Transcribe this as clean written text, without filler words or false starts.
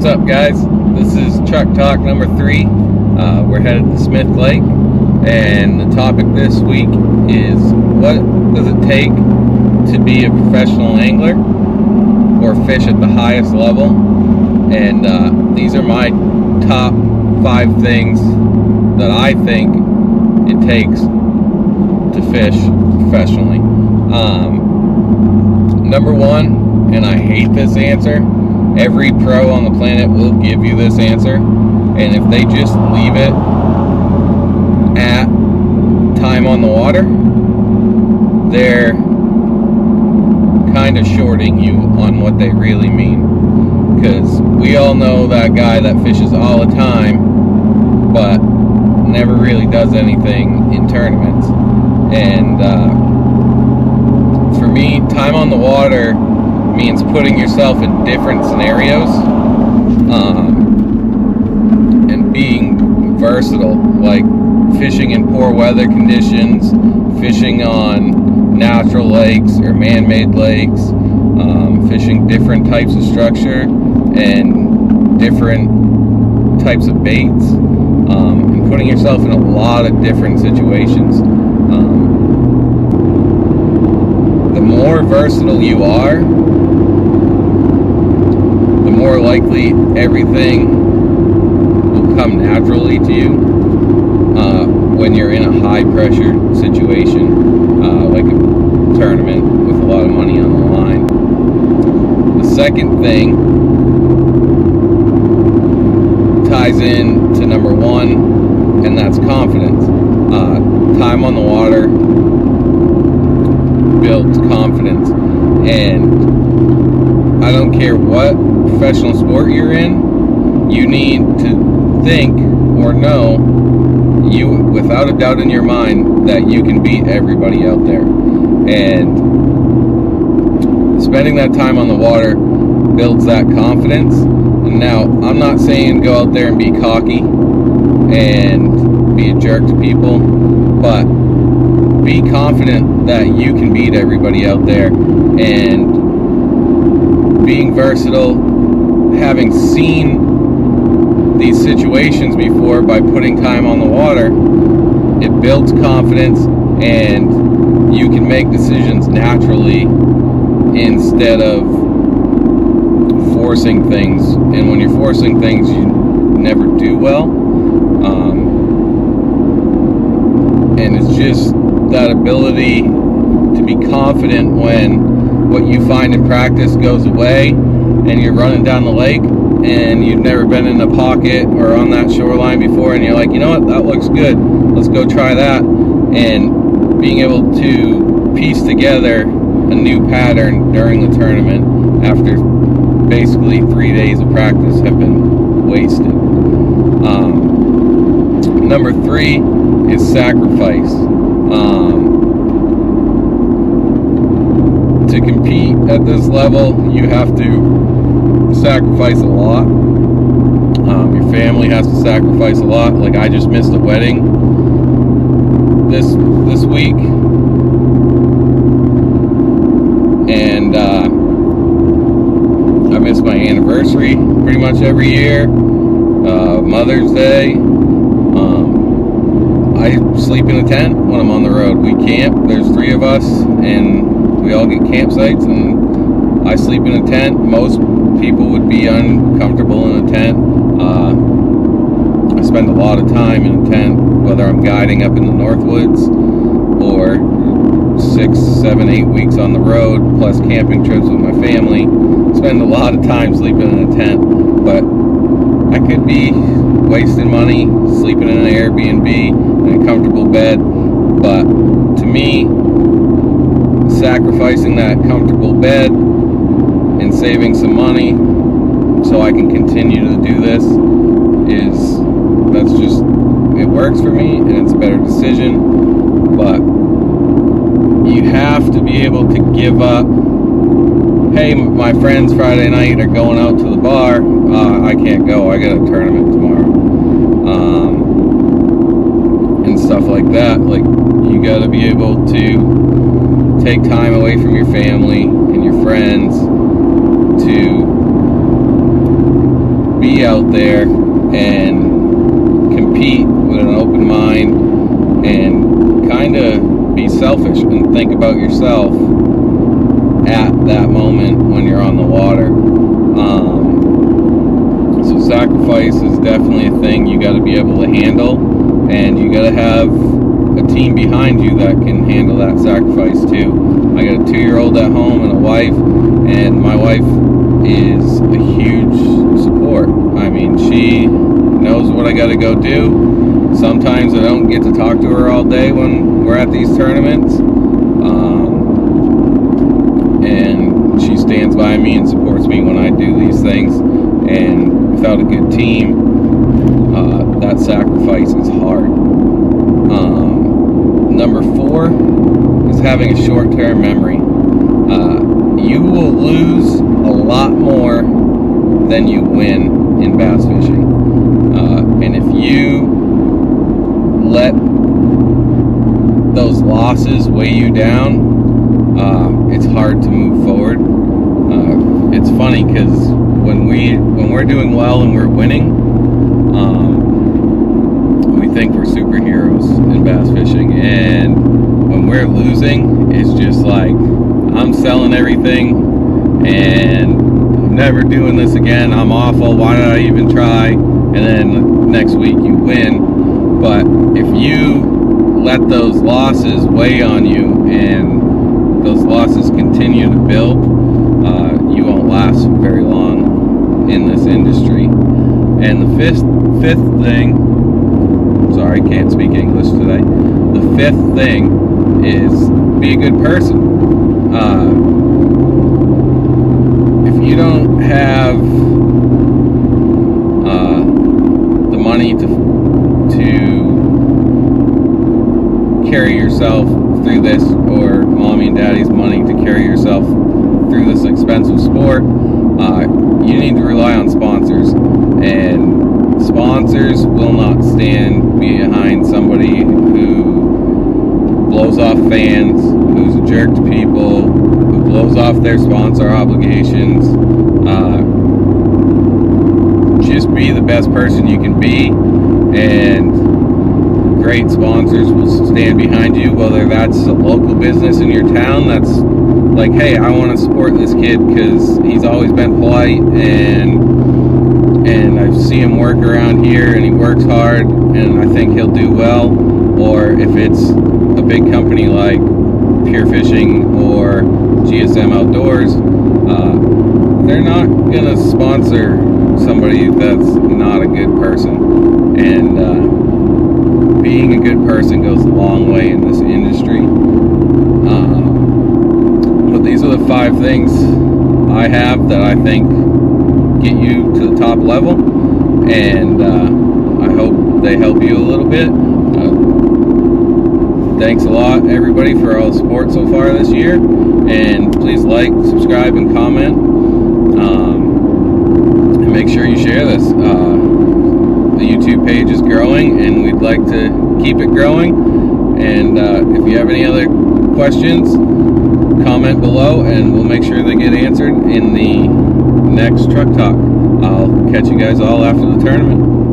What's up, guys? This is Truck Talk number 3. We're headed to Smith Lake, and the topic this week is what does it take to be a professional angler or fish at the highest level? And these are my top 5 things that I think it takes to fish professionally. Number 1, and I hate this answer, every pro on the planet will give you this answer, and if they just leave it at time on the water, they're kind of shorting you on what they really mean. Because we all know that guy that fishes all the time but never really does anything in tournaments. And for me, time on the water means putting yourself in different scenarios and being versatile, like fishing in poor weather conditions, fishing on natural lakes or man-made lakes, fishing different types of structure and different types of baits, and putting yourself in a lot of different situations. The more versatile you are, the more likely everything will come naturally to you when you're in a high pressure situation, like a tournament with a lot of money on the line. The second thing ties in to number 1, and that's confidence. Time on the water builds confidence, and I don't care what professional sport you're in, you need to think or know, without a doubt in your mind, that you can beat everybody out there. And spending that time on the water builds that confidence. And now, I'm not saying go out there and be cocky and be a jerk to people, but be confident that you can beat everybody out there. And being versatile, having seen these situations before by putting time on the water, it builds confidence, and you can make decisions naturally instead of forcing things. And when you're forcing things, you never do well. And it's just that ability to be confident when what you find in practice goes away and you're running down the lake and you've never been in a pocket or on that shoreline before, and you're like, you know what, that looks good, let's go try that. And being able to piece together a new pattern during the tournament after basically 3 days of practice have been wasted. Number 3 is sacrifice. To compete at this level, you have to sacrifice a lot. Your family has to sacrifice a lot. Like, I just missed a wedding this week, and I miss my anniversary pretty much every year, Mother's Day. I sleep in a tent when I'm on the road. We camp. There's 3 of us, and we all get campsites, and I sleep in a tent. Most people would be uncomfortable in a tent. I spend a lot of time in a tent, whether I'm guiding up in the Northwoods or 6, 7, 8 weeks on the road, plus camping trips with my family. Spend a lot of time sleeping in a tent, but I could be wasting money sleeping in an Airbnb in a comfortable bed. But to me, sacrificing that comfortable bed and saving some money so I can continue to do this it works for me, and it's a better decision. But you have to be able to give up, hey, my friends Friday night are going out to the bar, I can't go, I got a tournament tomorrow, and stuff like that. Like, you got to be able to take time away from your family and your friends to out there and compete with an open mind and kind of be selfish and think about yourself at that moment when you're on the water. So sacrifice is definitely a thing you got to be able to handle, and you got to have a team behind you that can handle that sacrifice too. I got a 2-year-old at home and a wife, and my wife is a huge support. I mean, she knows what I got to go do. Sometimes I don't get to talk to her all day when we're at these tournaments, and she stands by me and supports me when I do these things. And without a good team, that sacrifice is hard. Number 4 is having a short-term memory. You will lose a lot more than you win in bass fishing. And if you let those losses weigh you down, it's hard to move forward. It's funny because when we're doing well and we're winning, we think we're superheroes in bass fishing, and when we're losing, it's just like, I'm selling everything and I'm never doing this again, I'm awful, why did I even try? And then next week you win. But if you let those losses weigh on you and those losses continue to build, you won't last very long in this industry. And the fifth thing, sorry, can't speak English today. The 5th thing is be a good person. If you don't have the money to carry yourself through this, or mommy and daddy's money to carry yourself through this expensive sport, you need to rely on sponsors. And sponsors will not stand behind somebody who blows off fans, who's a jerk to people, who blows off their sponsor obligations. Just be the best person you can be, and great sponsors will stand behind you, whether that's a local business in your town that's like, hey, I want to support this kid because he's always been polite, and I've seen him work around here and he works hard and I think he'll do well. Or if it's a big company like Pure Fishing or GSM Outdoors, they're not going to sponsor somebody that's not a good person. And being a good person goes a long way in this industry. But these are the 5 things I have that I think get you to the top level, and I hope they help you a little bit. Thanks a lot, everybody, for all the support so far this year, and please like, subscribe, and comment, and make sure you share this. The YouTube page is growing, and we'd like to keep it growing. And if you have any other questions, comment below, and we'll make sure they get answered in the next Truck Talk. I'll catch you guys all after the tournament.